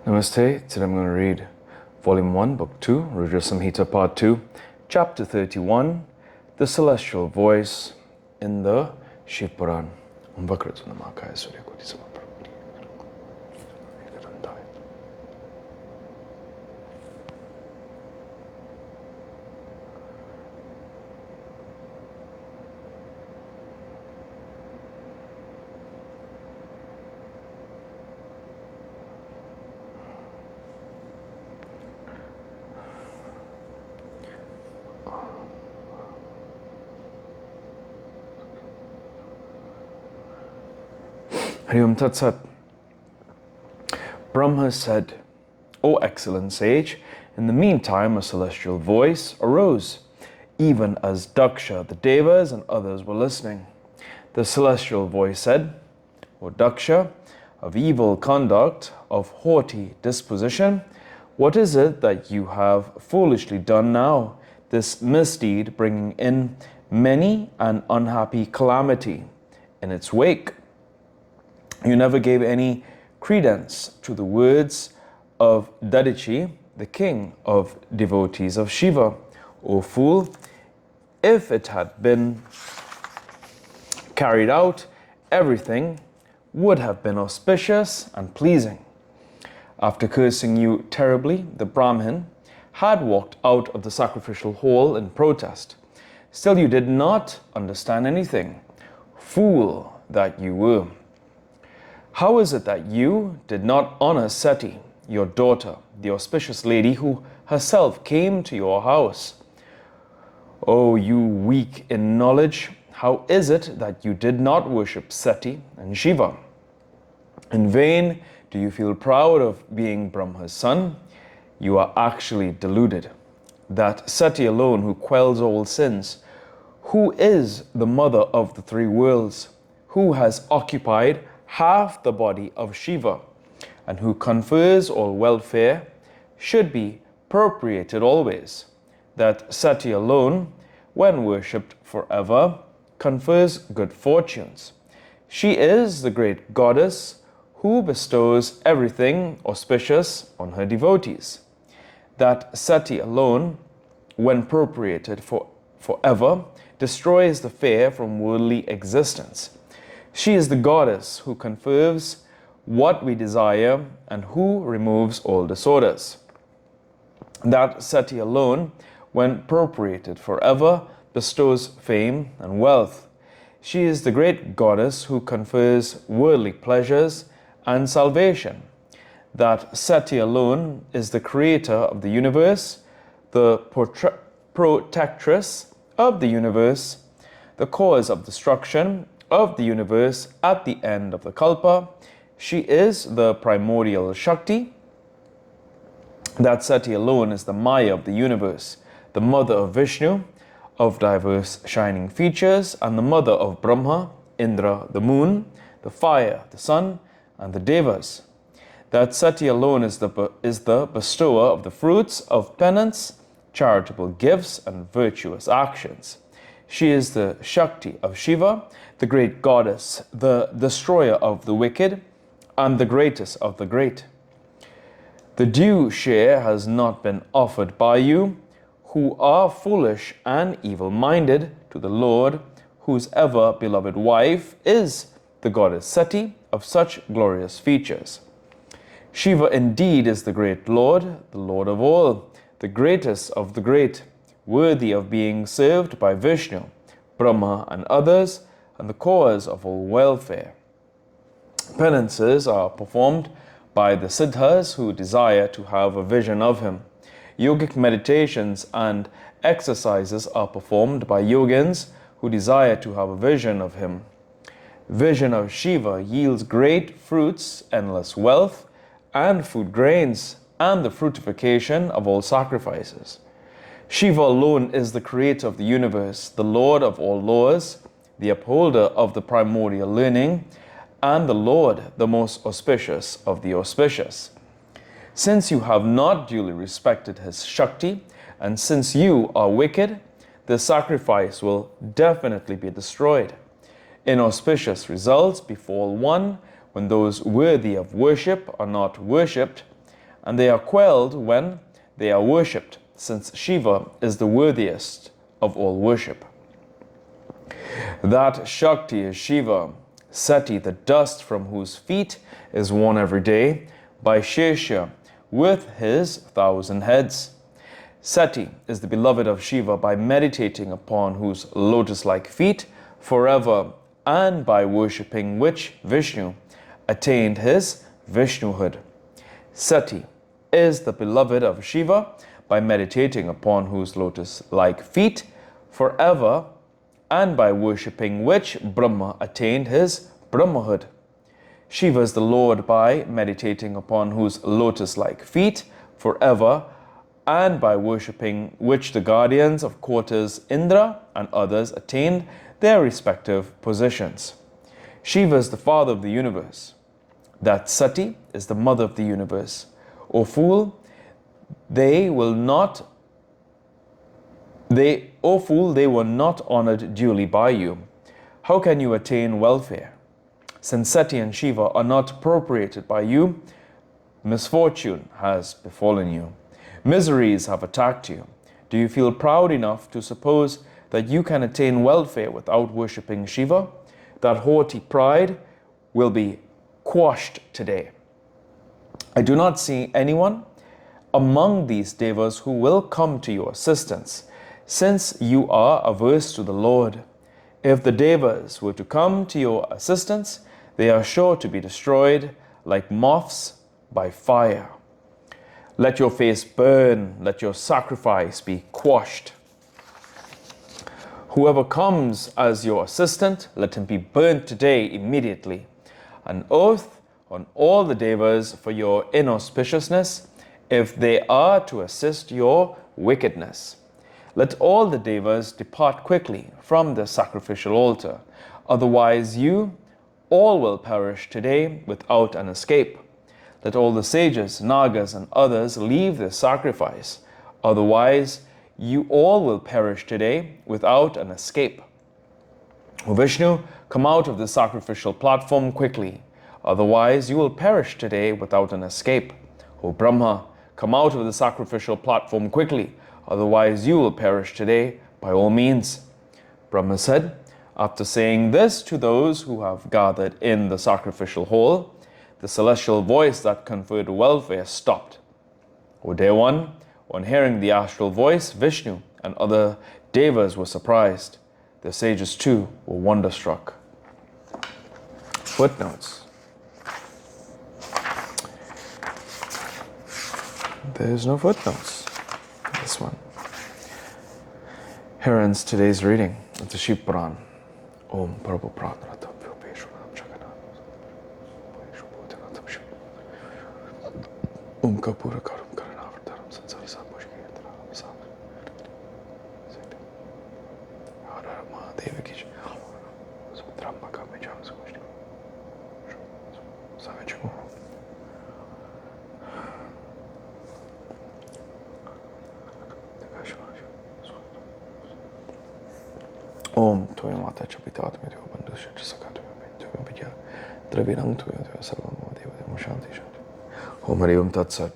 Namaste. Today I'm going to read Volume 1, Book 2, Rudra Samhita Part 2, Chapter 31, The Celestial Voice in the Shiva Puran. Hariom Tat Sat. Brahma said, O excellent sage, in the meantime a celestial voice arose, even as Daksha, the Devas, and others were listening. The celestial voice said, O Daksha, of evil conduct, of haughty disposition, what is it that you have foolishly done now, this misdeed bringing in many an unhappy calamity in its wake? You never gave any credence to the words of Dadichi, the king of devotees of Shiva. O fool, if it had been carried out, everything would have been auspicious and pleasing. After cursing you terribly, the Brahmin had walked out of the sacrificial hall in protest. Still you did not understand anything. Fool that you were. How is it that you did not honor Sati, your daughter, the auspicious lady who herself came to your house? O you weak in knowledge, how is it that you did not worship Sati and Shiva? In vain do you feel proud of being Brahma's son? You are actually deluded. That Sati alone who quells all sins, who is the mother of the three worlds, who has occupied half the body of Shiva, and who confers all welfare, should be appropriated always. That Sati alone, when worshipped forever, confers good fortunes. She is the great goddess who bestows everything auspicious on her devotees. That Sati alone, when appropriated forever, destroys the fair from worldly existence. She is the goddess who confers what we desire and who removes all disorders. That Sati alone, when appropriated forever, bestows fame and wealth. She is the great goddess who confers worldly pleasures and salvation. That Sati alone is the creator of the universe, the protectress of the universe, the cause of destruction of the universe at the end of the Kalpa. She is the primordial Shakti. That Sati alone is the Maya of the universe, the mother of Vishnu, of diverse shining features, and the mother of Brahma, Indra, the moon, the fire, the sun, and the Devas. That Sati alone is the bestower of the fruits of penance, charitable gifts, and virtuous actions. She is the Shakti of Shiva, the great goddess, the destroyer of the wicked, and the greatest of the great. The due share has not been offered by you, who are foolish and evil-minded, to the Lord, whose ever-beloved wife is the goddess Sati of such glorious features. Shiva indeed is the great Lord, the Lord of all, the greatest of the great, worthy of being served by Vishnu, Brahma, and others, and the cause of all welfare. Penances are performed by the Siddhas who desire to have a vision of him. Yogic meditations and exercises are performed by yogins who desire to have a vision of him. Vision of Shiva yields great fruits, endless wealth, and food grains, and the fructification of all sacrifices. Shiva alone is the creator of the universe, the Lord of all laws, the upholder of the primordial learning, and the Lord, the most auspicious of the auspicious. Since you have not duly respected his Shakti, and since you are wicked, the sacrifice will definitely be destroyed. Inauspicious results befall one when those worthy of worship are not worshipped, and they are quelled when they are worshipped, since Shiva is the worthiest of all worship. That Shakti is Shiva, Sati, the dust from whose feet is worn every day by Shesha with his 1,000 heads. Sati is the beloved of Shiva, by meditating upon whose lotus-like feet forever, and by worshipping which Vishnu attained his Vishnuhood. Sati is the beloved of Shiva, by meditating upon whose lotus-like feet forever, and by worshipping which Brahma attained his Brahmahood. Shiva is the Lord, by meditating upon whose lotus-like feet forever, and by worshipping which the guardians of quarters Indra and others attained their respective positions. Shiva is the father of the universe. That Sati is the mother of the universe. O fool, they were not honored duly by you. How can you attain welfare? Since Sati and Shiva are not appropriated by you, misfortune has befallen you. Miseries have attacked you. Do you feel proud enough to suppose that you can attain welfare without worshipping Shiva? That haughty pride will be quashed today. I do not see anyone among these devas who will come to your assistance, since you are averse to the Lord. If the devas were to come to your assistance, they are sure to be destroyed like moths by fire. Let your face burn, let your sacrifice be quashed. Whoever comes as your assistant, let him be burnt today immediately. An oath on all the devas for your inauspiciousness, if they are to assist your wickedness. Let all the devas depart quickly from the sacrificial altar, otherwise you all will perish today without an escape. Let all the sages, nagas, and others leave the sacrifice, otherwise you all will perish today without an escape. O Vishnu, come out of the sacrificial platform quickly, otherwise you will perish today without an escape. O Brahma, come out of the sacrificial platform quickly, otherwise you will perish today by all means. Brahma said, after saying this to those who have gathered in the sacrificial hall, the celestial voice that conferred welfare stopped. O dear one, on hearing the astral voice, Vishnu and other devas were surprised. The sages too were wonderstruck. Footnotes. There's no footnotes in this one. Here ends today's reading of the Shiva Puran. Om Prabhu Pradhanatam Vyopeshwaram Jagannath Om Kapura Karam Karanavataram Sansara Sapushkiyatram Sam Hara Mahadeva Kish Sutrambaka Mejam Sushti Savachu Om Toya Mata Chapitat Medio Bandus Sakatu Toya Vidya Dravinam Toya Sarvam Deva Shanti Shanti Om Hari Om Tat Sat